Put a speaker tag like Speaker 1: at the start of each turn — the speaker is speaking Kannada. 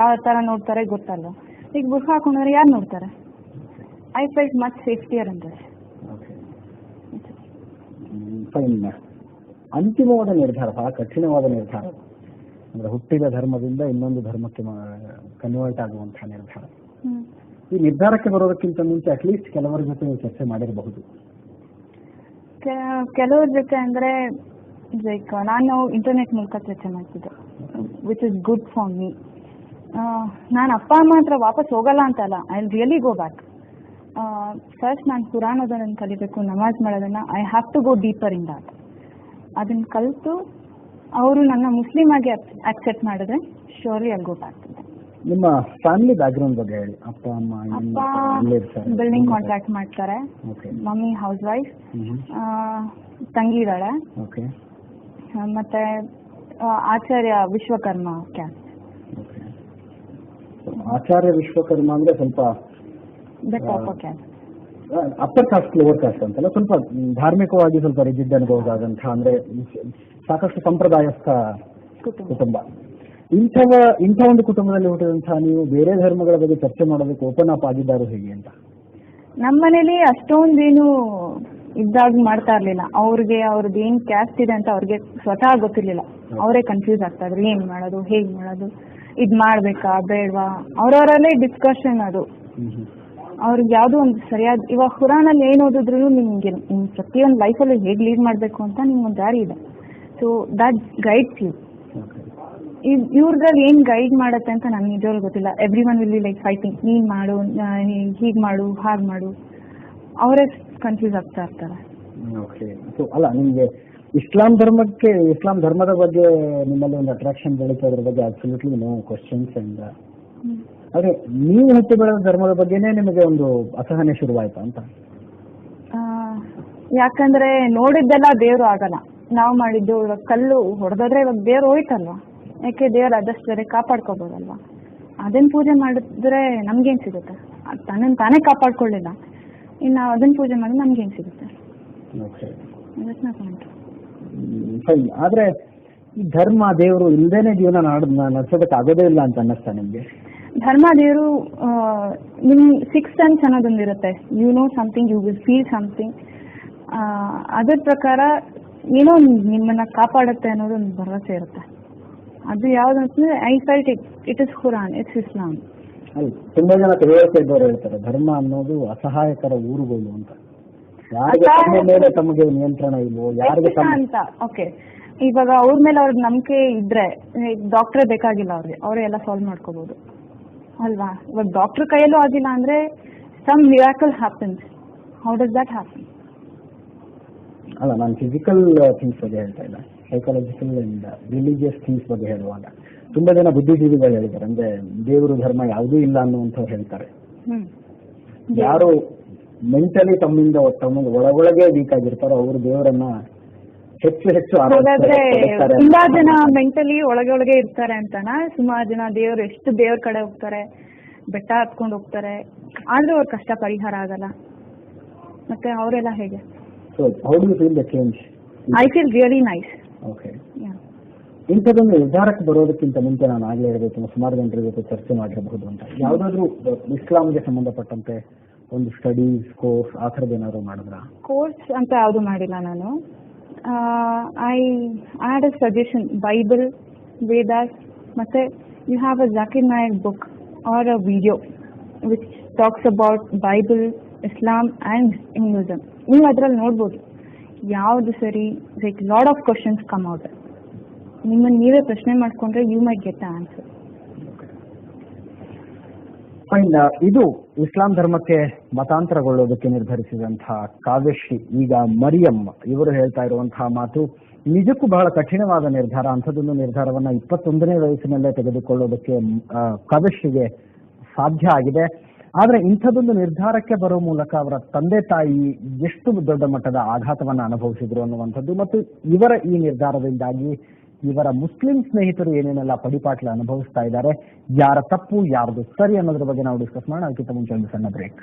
Speaker 1: ಯಾವ ಥರ ನೋಡ್ತಾರೆ ಗೊತ್ತಲ್ಲ. ಈಗ ಬುರ್ಖಾ ಹಾಕೊಂಡ್ರೆ ಯಾರು ನೋಡ್ತಾರೆ? ಐ ಫೆಲ್ಟ್ ಮಚ್ ಸೇಫ್ಟಿಯರ್ ಅಂತ.
Speaker 2: ಫೈನ್. ಅಂತಿಮವಾದ ನಿರ್ಧಾರ, ಬಹಳ ಕಠಿಣವಾದ ನಿರ್ಧಾರ, ಅಂದ್ರೆ ಹುಟ್ಟಿದ ಧರ್ಮದಿಂದ ಇನ್ನೊಂದು ಧರ್ಮಕ್ಕೆ ಕನ್ವರ್ಟ್ ಆಗುವಂತಹ ನಿರ್ಧಾರ. ಈ ನಿರ್ಧಾರಕ್ಕೆ ಬರೋದಕ್ಕಿಂತ ಮುಂಚೆ ಅಟ್ಲೀಸ್ಟ್ ಕೆಲವರ ಜೊತೆ ನೀವು ಚರ್ಚೆ ಮಾಡಿರಬಹುದು.
Speaker 1: ಕೆಲವ್ರ ಜೊತೆ ಅಂದರೆ ಲೈಕ್ ನಾನು ಇಂಟರ್ನೆಟ್ ಮೂಲಕ ಚರ್ಚೆ ಮಾಡ್ತಿದ್ದೆ, which is good for me. ನಾನು ಅಪ್ಪ ಅಮ್ಮ ಹತ್ರ ವಾಪಸ್ ಹೋಗಲ್ಲ ಅಂತಲ್ಲ, I will really go back. First ನಾನು ಕುರಾನ್ ಓದೋದನ್ನು ಕಲಿಬೇಕು, ನಮಾಜ್ ಮಾಡೋದನ್ನು I have to go deeper in that. ಅದನ್ನು ಕಲಿತು ಅವರು ನನ್ನ ಮುಸ್ಲಿಮ್ ಆಗಿ ಅಕ್ಸೆಪ್ಟ್ ಮಾಡಿದ್ರೆ ಶ್ಯೂರ್ಲಿ ಐ ಗೋ ಬ್ಯಾಕ್.
Speaker 2: ನಿಮ್ಮ ಫ್ಯಾಮಿಲಿ ಬ್ಯಾಕ್ಗ್ರೌಂಡ್ ಬಗ್ಗೆ ಹೇಳಿ. ಅಪ್ಪ ಅಮ್ಮ
Speaker 1: ಬಿಲ್ಡಿಂಗ್ ಕಾಂಟ್ರಾಕ್ಟ್ ಮಾಡ್ತಾರೆ, ಮಮ್ಮಿ ಹೌಸ್ ವೈಫ್, ತಂಗಿ ಇದ್ದಾಳೆ, ಮತ್ತೆ ಆಚಾರ್ಯ ವಿಶ್ವಕರ್ಮ ಕ್ಯಾಸ್ಟ್.
Speaker 2: ಆಚಾರ್ಯ ವಿಶ್ವಕರ್ಮ ಅಂದ್ರೆ ಸ್ವಲ್ಪ ಅಪ್ಪರ್ ಕಾಸ್ಟ್ ಲೋವರ್ ಕಾಸ್ಟ್ ಅಂತಲ್ಲ, ಸ್ವಲ್ಪ ಧಾರ್ಮಿಕವಾಗಿ ಸ್ವಲ್ಪ ರಿಜಿಡ್ ಅನ್ಬಹುದಾದಂತಹ, ಅಂದ್ರೆ ಸಾಕಷ್ಟು ಸಂಪ್ರದಾಯಸ್ಥ ಕುಟುಂಬ. ಇಂಥ ಒಂದು ಕುಟುಂಬದಲ್ಲಿ ಹುಟ್ಟಿದಂತಹ ನೀವು ಬೇರೆ ಧರ್ಮಗಳ ಬಗ್ಗೆ ಚರ್ಚೆ ಮಾಡೋದಕ್ಕೆ ಓಪನ್ ಅಪ್ ಆಗಿದ್ದಾರು ಹೇಗೆ ಅಂತ?
Speaker 1: ನಮ್ಮ ಮನೇಲಿ ಅಷ್ಟೊಂದೇನು ಇದ್ದಾಗ ಮಾಡ್ತಾ ಇರ್ಲಿಲ್ಲ. ಅವ್ರದ್ದು ಏನ್ ಕ್ಯಾಸ್ಟ್ ಇದೆ ಅಂತ ಅವ್ರಿಗೆ ಸ್ವತಃ ಗೊತ್ತಿರ್ಲಿಲ್ಲ. ಅವರೇ ಕನ್ಫ್ಯೂಸ್ ಆಗ್ತಾ ಇದ್ರು, ಏನ್ ಮಾಡೋದು, ಹೇಗ್ ಮಾಡೋದು, ಇದ್ ಮಾಡ್ಬೇಕಾ ಬೇಡವಾ, ಅವ್ರವರಲ್ಲೇ ಡಿಸ್ಕಷನ್. ಅದು ಅವ್ರಿಗೆ ಯಾವ್ದೋ ಒಂದು ಸರಿಯಾದ, ಇವಾಗ ಕುರಾನಲ್ಲಿ ಏನ್ ಓದಿದ್ರು ನಿಮ್ಗೆ ನಿಮ್ ಪ್ರತಿಯೊಂದು ಲೈಫಲ್ಲಿ ಹೇಗ್ ಲೀಡ್ ಮಾಡ್ಬೇಕು ಅಂತ ನಿಮ್ಗೊಂದು ದಾರಿ ಇದೆ. So that guides you. ಇವ್ರದ್ರಲ್ಲಿ ಏನ್ ಗೈಡ್ ಮಾಡತ್ತೆ ಅಂತ ನನ್ಗೆ ನಿಜವಾಗ್ಲೂ ಗೊತ್ತಿಲ್ಲ. Every one will be like fighting, ನೀನ್ ಮಾಡು, ಹೀಗ್ ಮಾಡು, ಹಾಗೆ ಮಾಡು, ಅವರೇ ಕನ್ಫ್ಯೂಸ್ ಆಗ್ತಾ ಇರ್ತಾರೆ.
Speaker 2: ಅಲ್ಲ, ನಿಮ್ಗೆ ಇಸ್ಲಾಂ ಧರ್ಮದ ಬಗ್ಗೆ ನಿಮ್ಮಲ್ಲಿ ಒಂದು ಅಟ್ರಾಕ್ಷನ್ ಬೆಳೀತೋದ್ರ ಬಗ್ಗೆ ಅಬ್ಸಲ್ಯೂಟ್ಲಿ ನೋ ಕ್ವಶನ್ಸ್. ಅಂಡ್ ಆದ್ರೆ ನೀವು ಹುಟ್ಟಿ ಬೆಳೆದ ಧರ್ಮದ ಬಗ್ಗೆನೇ ನಿಮಗೆ ಒಂದು ಅಸಹನೆ ಶುರುವಾಯ್ತಾ ಅಂತ?
Speaker 1: ಯಾಕಂದ್ರೆ ನೋಡಿದ್ದೆಲ್ಲ ದೇವ್ರು ಆಗಲ್ಲ. ನಾವು ಮಾಡಿದ್ದು ಇವಾಗ ಕಲ್ಲು ಹೊಡೆದಾದ್ರೆ ಇವಾಗ ದೇವ್ರು ಹೋಯ್ತಲ್ವಾ, ಯಾಕೆ ದೇವ್ರು ಆದಷ್ಟು ಬೇರೆ ಕಾಪಾಡ್ಕೋಬೋದಲ್ವಾ. ಅದನ್ನ ಪೂಜೆ ಮಾಡಿದ್ರೆ ನಮ್ಗೇನ್ ಸಿಗುತ್ತೆ? ತನ್ನನ್ನು ತಾನೇ ಕಾಪಾಡ್ಕೊಳ್ಳಿಲ್ಲ, ಇನ್ನು ಅದನ್ನ ಪೂಜೆ ಮಾಡಿದ್ರೆ ನಮ್ಗೇನ್ ಸಿಗುತ್ತೆ?
Speaker 2: ಫೈನ್. ಆದ್ರೆ ಈ ಧರ್ಮ ದೇವರು ಇಲ್ದೇನೆ ಜೀವನ ನಡೆಸೋದಕ್ಕೆ ಆಗೋದೇ ಇಲ್ಲ ಅಂತ ಅನ್ನಿಸ್ತಾ ನಿಮ್ಗೆ?
Speaker 1: ಧರ್ಮ ದೇವರು ನಿಮ್ ಸಿಕ್ಸ್ ಸೆನ್ಸ್ ಅನ್ನೋದೊಂದಿರುತ್ತೆ. You know something, you will feel something. ಅದ್ರ ಪ್ರಕಾರ ಏನೋ ನಿಮ್ಮನ್ನ ಕಾಪಾಡುತ್ತೆ ಅನ್ನೋದೊಂದು ಭರವಸೆ ಇರುತ್ತೆ. ಅದು ಯಾವ್ದಂತಂದ್ರೆ I felt it is Quran, it's Islam.
Speaker 2: ತುಂಬಾ ಜನ ತಿಳುವಳಿಕೆ ಇದ್ದವರು ಹೇಳ್ತಾರೆ ಧರ್ಮ ಅನ್ನೋದು ಅಸಹಾಯಕರ ಊರುಗಳು ಅಂತ. ತಮಗೆ ನಿಯಂತ್ರಣ ಇಲ್ವೋ ಯಾರಿಗೆ
Speaker 1: ಅಂತ. ಓಕೆ, ಇವಾಗ ಅವ್ರ ಮೇಲೆ ಅವ್ರಿಗೆ ನಂಬಿಕೆ ಇದ್ರೆ ಡಾಕ್ಟ್ರೇ ಬೇಕಾಗಿಲ್ಲ, ಅವರೇ ಎಲ್ಲ ಸಾಲ್ವ್ ಮಾಡ್ಕೋಬಹುದು ಅಲ್ವಾ. ಇವಾಗ ಡಾಕ್ಟರ್ ಕೈಯಲ್ಲೂ ಆಗಿಲ್ಲ ಅಂದ್ರೆ some miracle happens. How does that happen?
Speaker 2: ಅಲ್ಲ, ನಾನು ಫಿಸಿಕಲ್ ಥಿಂಗ್ಸ್ ಬಗ್ಗೆ ಹೇಳ್ತಾ ಇಲ್ಲ, ಸೈಕಾಲಜಿಕಲ್ ಅಂಡ್ ರಿಲಿಜಿಯಸ್ ಥಿಂಗ್ಸ್ ಬಗ್ಗೆ ಹೇಳುವಾಗ ತುಂಬಾ ಜನ ಬುದ್ಧಿಜೀವಿಗಳು ಹೇಳಿದ್ದಾರೆ, ಅಂದ್ರೆ ದೇವರು ಧರ್ಮ ಯಾವುದೂ ಇಲ್ಲ ಅನ್ನುವಂಥವ್ರು ಹೇಳ್ತಾರೆ. ಯಾರು ಮೆಂಟಲಿ ತಮ್ಮಿಂದ ಒಳಗೊಳಗೆ ವೀಕ್ ಆಗಿರ್ತಾರೋ ಅವರು ದೇವರನ್ನ ಹೆಚ್ಚು
Speaker 1: ತುಂಬಾ ಜನ ಮೆಂಟಲಿ ಒಳಗೆ ಇರ್ತಾರೆ ಅಂತಾನ. ಸುಮಾರು ಜನ ಎಷ್ಟು ದೇವ್ರ ಕಡೆ ಹೋಗ್ತಾರೆ, ಬೆಟ್ಟ ಹತ್ಕೊಂಡು ಹೋಗ್ತಾರೆ, ಆದ್ರೂ ಅವ್ರ ಕಷ್ಟ ಪರಿಹಾರ ಆಗಲ್ಲ. ಮತ್ತೆ ಅವರೆಲ್ಲ ಹೇಗೆ?
Speaker 2: How do you feel the change?
Speaker 1: I feel really nice.
Speaker 2: Okay. Yeah. ಇಂಥದ್ದೊಂದು ನಿರ್ಧಾರಕ್ಕೆ ಬರೋದಕ್ಕಿಂತ ಮುಂಚೆ ನಾನು ಆಗ್ಲೇ ಹೇಳಬೇಕು, ಸುಮಾರು ಜನರ ಜೊತೆ ಚರ್ಚೆ ಮಾಡಿರಬಹುದು ಅಂತ. ಯಾವ್ದಾದ್ರು ಇಸ್ಲಾಂಗೆ ಸಂಬಂಧಪಟ್ಟಂತೆ ಒಂದು ಸ್ಟಡೀಸ್ ಕೋರ್ಸ್ ಆ ಥರದ್ದು ಏನಾದ್ರು ಮಾಡಿದ್ರ?
Speaker 1: ಕೋರ್ಸ್ ಅಂತ ಯಾವುದು ಮಾಡಿಲ್ಲ ನಾನು. I had a suggestion, Bible, Vedas, ಮತ್ತೆ you have a Zakir Naik book or a video which talks about Bible, Islam and Hinduism. ನೀವು ಅದರಲ್ಲಿ ನೋಡ್ಬೋದು ಯಾವುದು ಸರಿ. Like lot of questions come out. ನಿಮ್ಮನ್ನು ನೀವೇ ಪ್ರಶ್ನೆ ಮಾಡ್ಕೊಂಡ್ರೆ you might get the answer.
Speaker 2: Fine. ಇದು ಇಸ್ಲಾಂ ಧರ್ಮಕ್ಕೆ ಮತಾಂತರಗೊಳ್ಳೋದಕ್ಕೆ ನಿರ್ಧರಿಸಿದಂತಹ ಕಾವ್ಯಶ್ರೀ, ಈಗ ಮರಿಯಂ, ಇವರು ಹೇಳ್ತಾ ಇರುವಂತಹ ಮಾತು ನಿಜಕ್ಕೂ ಬಹಳ ಕಠಿಣವಾದ ನಿರ್ಧಾರ. ಅಂಥದ್ದೊಂದು ನಿರ್ಧಾರವನ್ನ 21ನೇ ವಯಸ್ಸಿನಲ್ಲೇ ತೆಗೆದುಕೊಳ್ಳೋದಕ್ಕೆ ಕಾವ್ಯಶ್ರೀಗೆ ಸಾಧ್ಯ ಆಗಿದೆ. ಆದ್ರೆ ಇಂಥದ್ದೊಂದು ನಿರ್ಧಾರಕ್ಕೆ ಬರೋ ಮೂಲಕ ಅವರ ತಂದೆ ತಾಯಿ ಎಷ್ಟು ದೊಡ್ಡ ಮಟ್ಟದ ಆಘಾತವನ್ನ ಅನುಭವಿಸಿದ್ರು ಅನ್ನುವಂಥದ್ದು, ಮತ್ತು ಇವರ ಈ ನಿರ್ಧಾರದಿಂದಾಗಿ ಇವರ ಮುಸ್ಲಿಂ ಸ್ನೇಹಿತರು ಏನೇನೆಲ್ಲ ಪಡಿಪಾಟ್ಲ ಅನುಭವಿಸ್ತಾ ಇದ್ದಾರೆ, ಯಾರ ತಪ್ಪು ಯಾರದು ಸರಿ ಅನ್ನೋದ್ರ ಬಗ್ಗೆ ನಾವು ಡಿಸ್ಕಸ್ ಮಾಡೋಣ. ಅದಕ್ಕಿಂತ ಮುಂಚೆ ಒಂದು ಸಣ್ಣ ಬ್ರೇಕ್.